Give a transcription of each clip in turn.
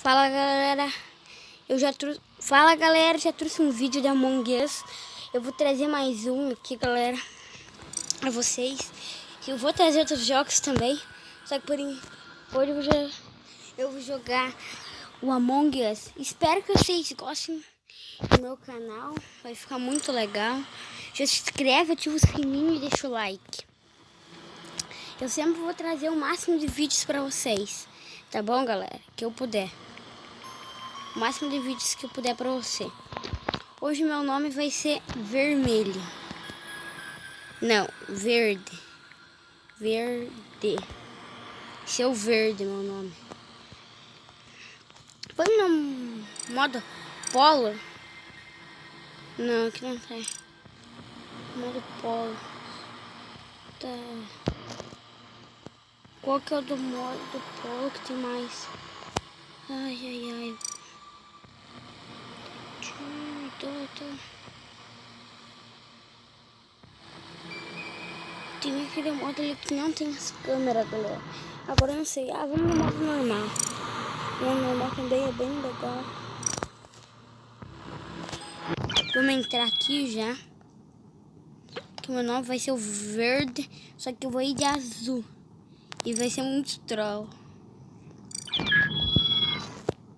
Fala galera, já trouxe um vídeo de Among Us. Eu vou trazer mais um aqui, galera, pra vocês. Eu vou trazer outros jogos também, só que hoje eu vou jogar o Among Us. Espero que vocês gostem do meu canal, vai ficar muito legal. Já se inscreve, ativa o sininho e deixa o like. Eu sempre vou trazer o máximo de vídeos pra vocês, tá bom, galera? Que eu puder. O máximo de vídeos que eu puder pra você. Hoje meu nome vai ser Vermelho. Não, Verde. Verde. Seu Verde, meu nome. Põe no modo Polo. Não, aqui não tem. Modo Polo. Tá. Qual que é o do modo Polo que tem mais? Ai, ai, ai. Tem aquele modo ali que não tem as câmeras, galera. Agora eu não sei. Vamos no modo normal. O modo normal também é bem legal. Vamos entrar aqui já. Que o meu nome vai ser o Verde. Só que eu vou ir de azul. E vai ser muito troll.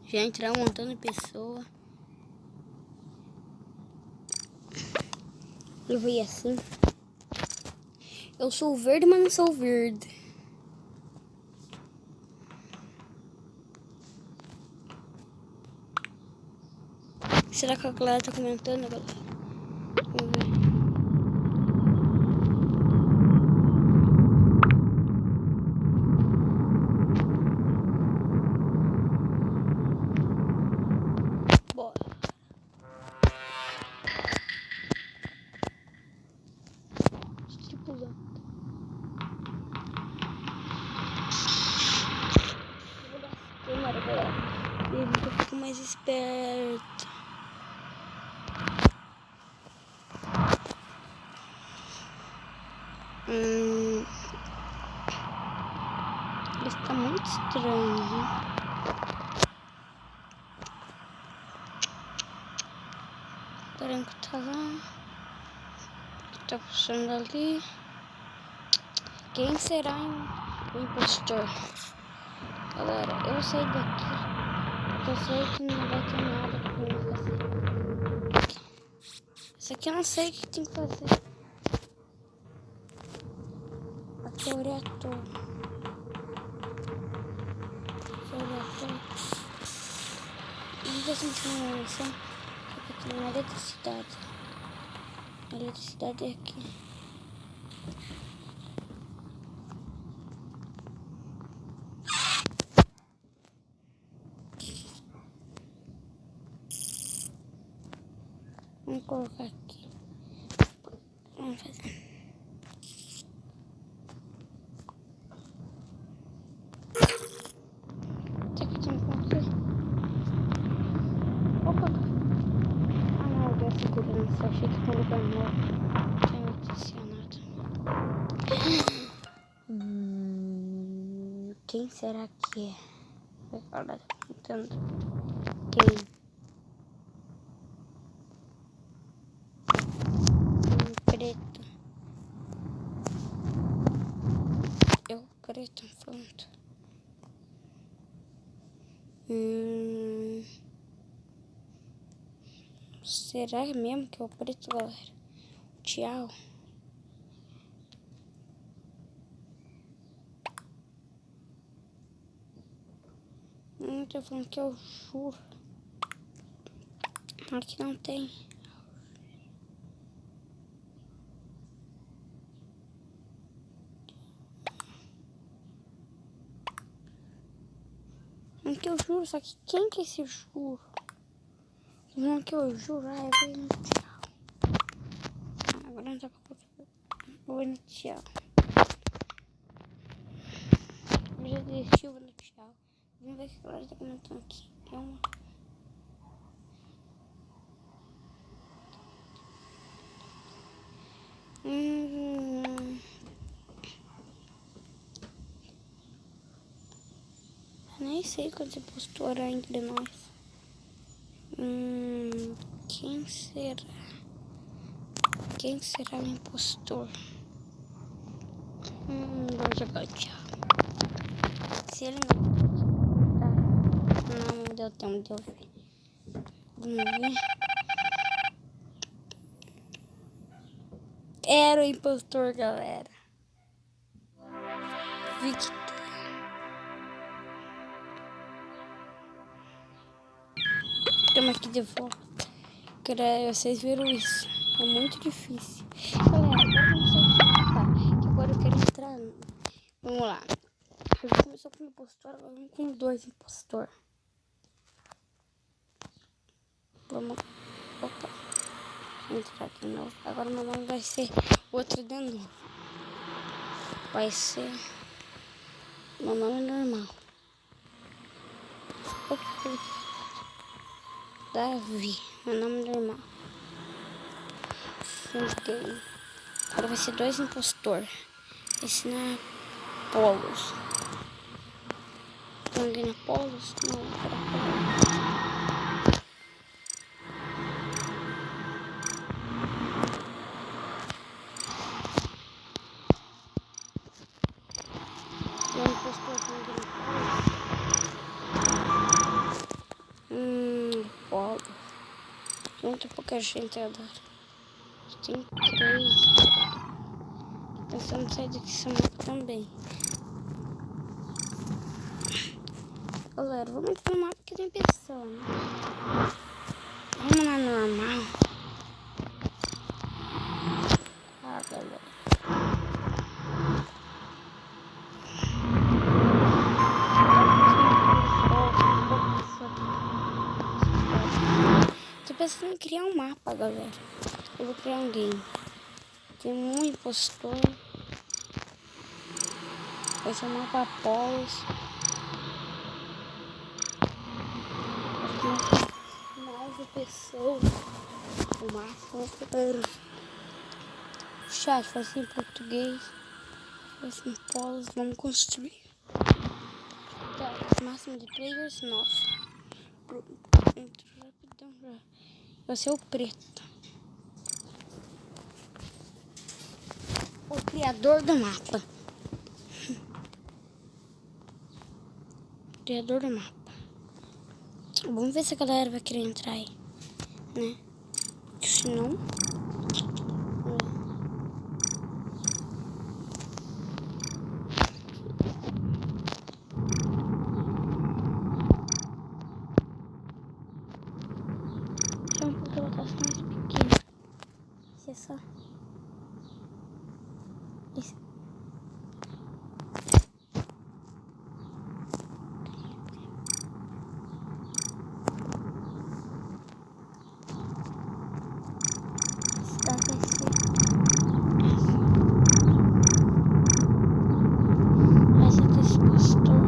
Já entrar um montão de pessoa. Eu vou ir assim. Eu sou verde, mas não sou verde. Será que a galera tá comentando, galera? Vamos ver. Bora. Tripulante. Vou dar a câmera, galera. E eu fico mais esperto. Ele está muito estranho. O branco tá lá. Tá puxando ali. Quem será o impostor? Galera, eu vou sair daqui. Eu sei que não vai ter nada pra fazer. Isso aqui eu não sei o que tem que fazer. Aqui é o reator. E deixa eu chamar a atenção. Aqui tem uma eletricidade. A eletricidade é aqui. Vamos colocar aqui. Vamos fazer. Isso aqui tem que fazer. Opa! Não, deu segurança. Achei que foi lugar novo. Tinha adicionado. Quem será que é? Vai falar perguntando. Quem? Preto. Eu preto, pronto. Será mesmo que é o preto, galera? Tchau. Tô falando que eu juro. Aqui não tem. Não que eu juro, só que quem que é esse juro? Não que eu juro, eu vou ir no tchau. Agora não dá pra colocar. Vou ir no tchau. Eu já desisti, vou no tchau. Vamos ver o que a galera tá comentando aqui. É uma... Nem sei quantos impostores há entre nós. Quem será? Quem será o impostor? Vou jogar o Thiago. Se ele não... Tá. Não deu tempo de eu ver. Vamos ver. Era o impostor, galera. Victor. Estamos aqui de volta. Vocês viram isso? É muito difícil. Galera, agora eu não sei o que mapa. Que agora eu quero entrar. Vamos lá. A gente começou com um impostor, agora vamos com 2 impostor. Vamos. Opa. Entrar de novo. Agora meu nome vai ser outro de novo. Vai ser meu nome normal. Opa. Davi, meu nome normal. Sentei. Agora vai ser 2 impostor. Esse não é Polos. Tem alguém na Polos? Não, era Polos. Tem um impostor com alguém na Polos. Polos. Muito pouca gente agora. Tem 3. Pensando em sair daqui esse mapa também. Galera, vamos entrar no mapa que tem pessoa, né? Vamos na normal. Ah, galera. Tô pensando em criar um mapa, galera. Eu vou criar um game. Tem um impostor. Vai ser um mapa Polos. Mais de pessoas. O mapa. O chat vai ser em português. Vai ser em Polos. Vamos construir. Tá, máximo de players 9. Entro rapidão já. Vai ser o preto. O criador do mapa. Criador do mapa. Vamos ver se a galera vai querer entrar aí, né? Porque senão... É um pouco de votação mais pequena. Isso é só... Isso. Vai ser desse pastor.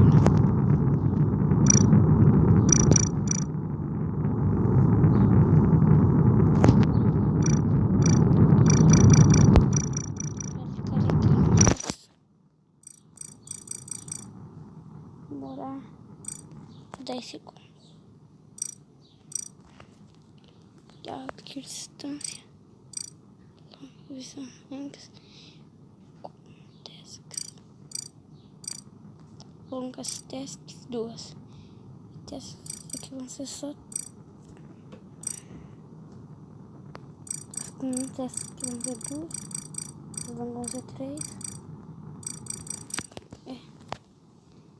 Demorar 10 segundos. Que distância. Visão longas. Longas tasks 2. Tasks aqui vão ser só. Tasks aqui vão ser 2. As longas vão ser 3.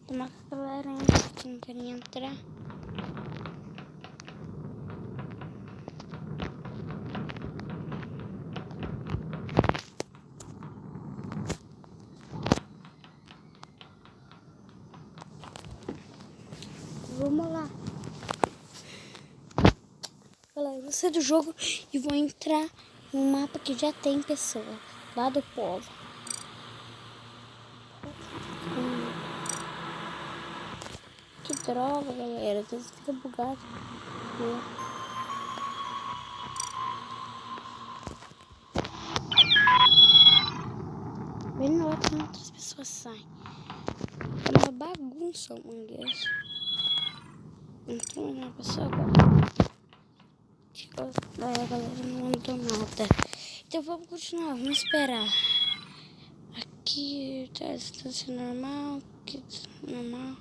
Tomar com a galera ainda que não querem entrar. Vamos lá. Galera, eu vou sair do jogo e vou entrar num mapa que já tem pessoa. Lá do Polo. Que droga, galera. Às vezes fica bugado. Bem na hora que outras pessoas saem. É uma bagunça, meu Deus. Entrou na pessoa agora. Daí a galera não mandou nada. Então vamos continuar, vamos esperar. Aqui tá a distância normal. Aqui normal.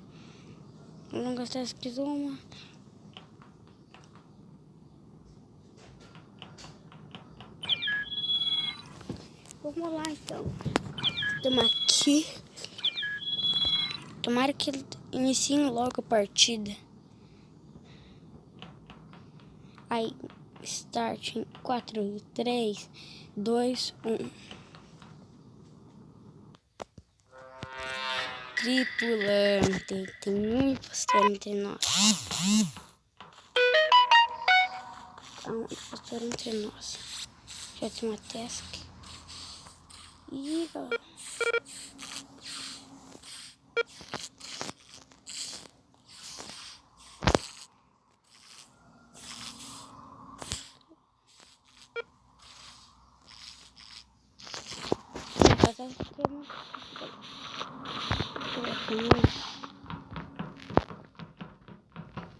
Longa task uma. Vamos lá então. Estamos aqui. Tomara que ele inicie logo a partida. Aí, start em 4, 3, 2, 1. Tripulante. Tem um impostor entre nós. Há um impostor entre nós. Já tem uma task. Ih, galera.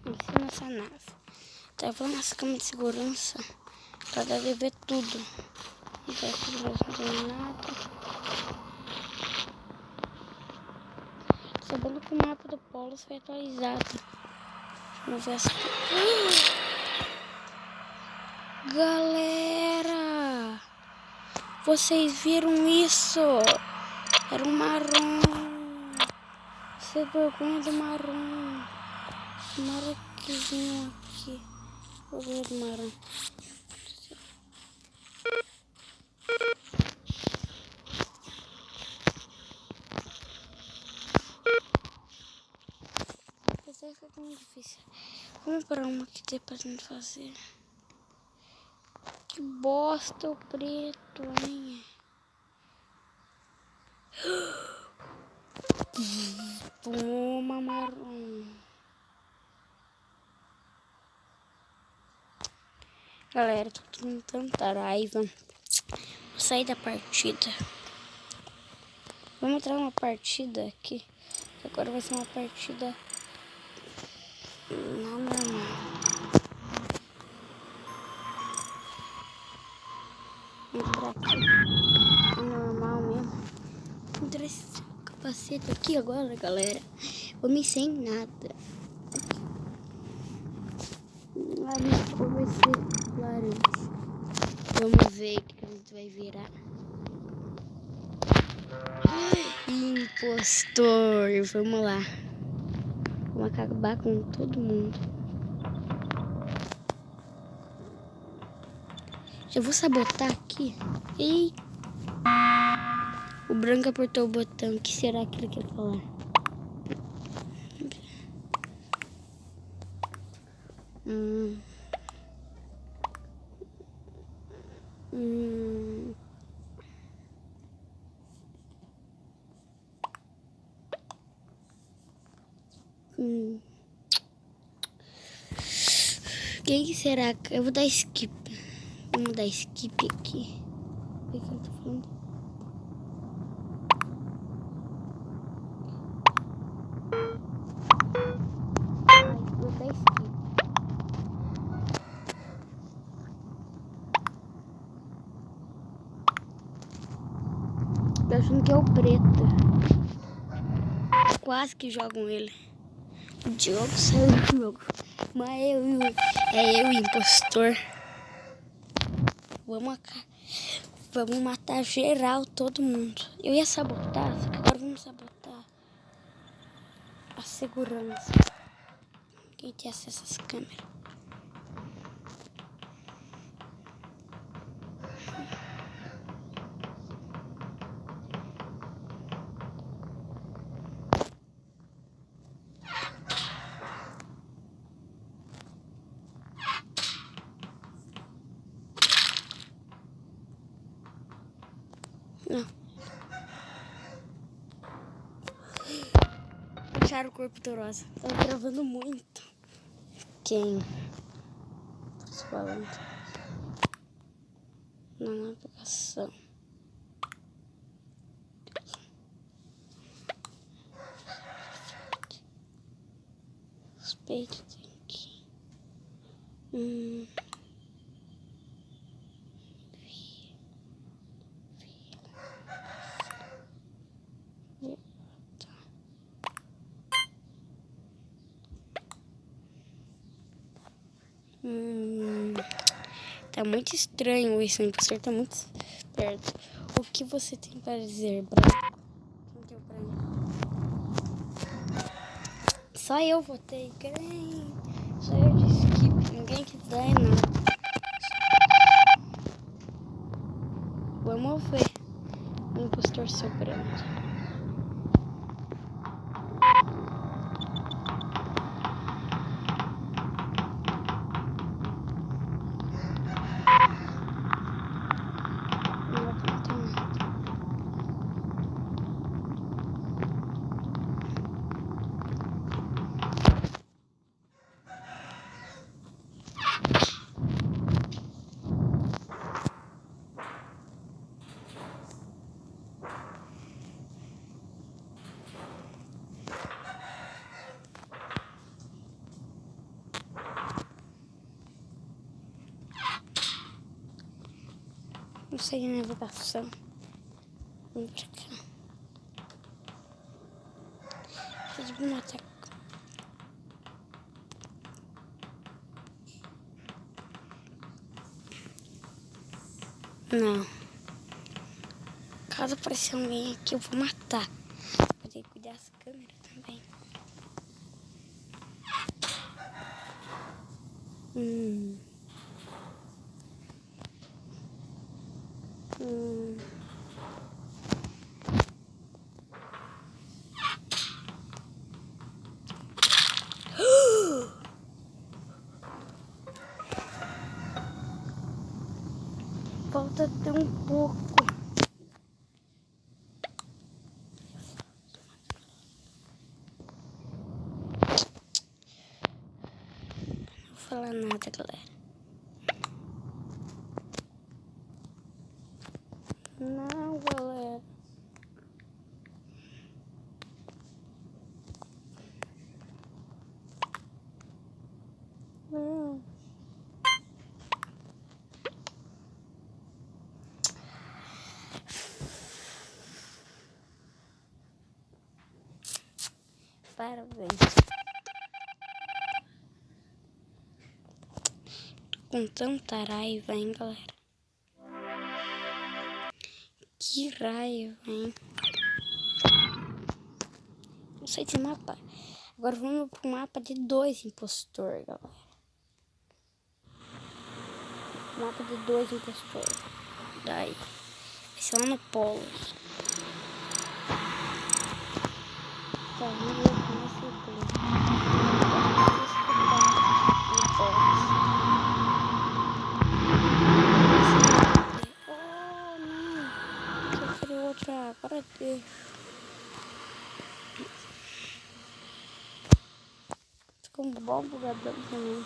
Ensina essa nave. Tá, eu vou nessa câmera de segurança pra dar de ver tudo. Não vai ter nada. Sabendo que o mapa do Polo foi atualizado. Vamos ver as coisas. Galera! Vocês viram isso? Era um marrom. Sem vergonha do marrom. Maraquezinho aqui. Vergonha do marrom. Apesar que foi muito difícil. Vamos para uma que tem pra gente fazer. Que bosta o preto, hein? Toma, marrom. Galera, tô com tanta raiva. Vou sair da partida. Vamos entrar numa partida aqui. Agora vai ser uma partida não normal. Entrar aqui. Normal mesmo. Entrar esse capacete aqui agora, galera. Vou me sem nada. A minha cor vai ser laranja. Vamos ver o que a gente vai virar. Impostor. Vamos lá. Vamos acabar com todo mundo. Já vou sabotar aqui. E o branco apertou o botão. O que será que ele quer falar? Quem que será? Eu vou dar skip. Vamos dar skip aqui. O que eu tô falando? Vou dar skip. Tô achando que é o preto. Quase que jogam ele. O Diogo saiu do jogo. Mas é eu, impostor. Vamos matar geral, todo mundo. Eu ia sabotar, só que agora vamos sabotar a segurança. Quem tem acesso às câmeras? Não. Acharam o corpo do Rosa. Tava gravando muito. Quem? Tô falando. Na navegação. Suspeito tem Hum. Tá muito estranho isso, o impostor tá muito perto. O que você tem para dizer, branco? Quem que é o branco? Só eu votei, quem? Só eu disse que ninguém quiser nada. Vamos ver o impostor sobrando. Não sei a navegação. Vamos pra cá. Fiz biblioteca. Não. Caso aparecer alguém aqui, eu vou matar. Vou ter que cuidar das câmeras também. Falta tão pouco. Não vou falar nada, galera. Não, galera. Não. Parabéns. Com tanta raiva, hein, galera? Que raiva, hein? Não sei de mapa. Agora vamos pro mapa de 2 impostor, galera. Mapa de 2 impostor. Daí. Vai ser lá no polo. Tá, vamos ver como é que oh, não. Eu queria outra. Agora deixa. Ficou um bom bugadão também.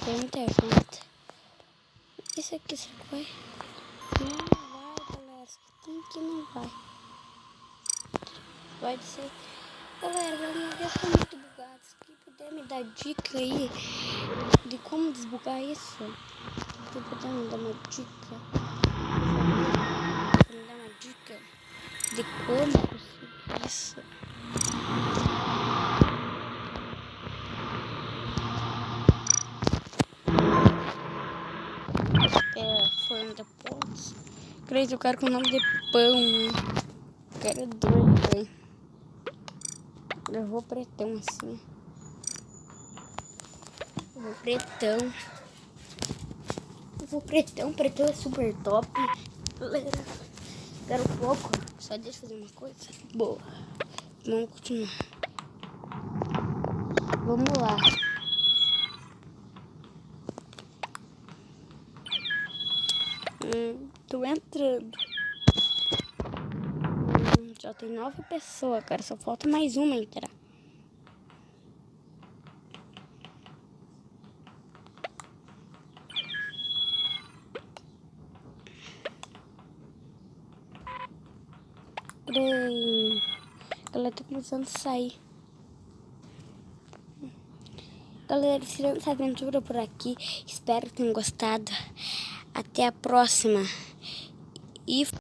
Tem muita gente. Isso aqui, será que vai? Não vai, galera. Tem que não vai. Vai ser. Galera, meu Deus, tá muito bugado. Se puder me dar dica aí de como desbugar isso. Se puder me dar uma dica. Me dar uma dica de como conseguir isso. Forno da Pontes. Acredito, o cara com o nome de pão, hein? O cara é doido, hein? Eu vou pretão assim. Eu vou pretão. Pretão é super top. Galera, quero pouco. Só deixa eu fazer uma coisa. Boa. Vamos continuar. Vamos lá. Tô entrando. Já tem 9 pessoas, cara. Só falta mais uma entrar. galera tá começando a sair. Galera, tirando essa aventura por aqui. Espero que tenham gostado. Até a próxima. E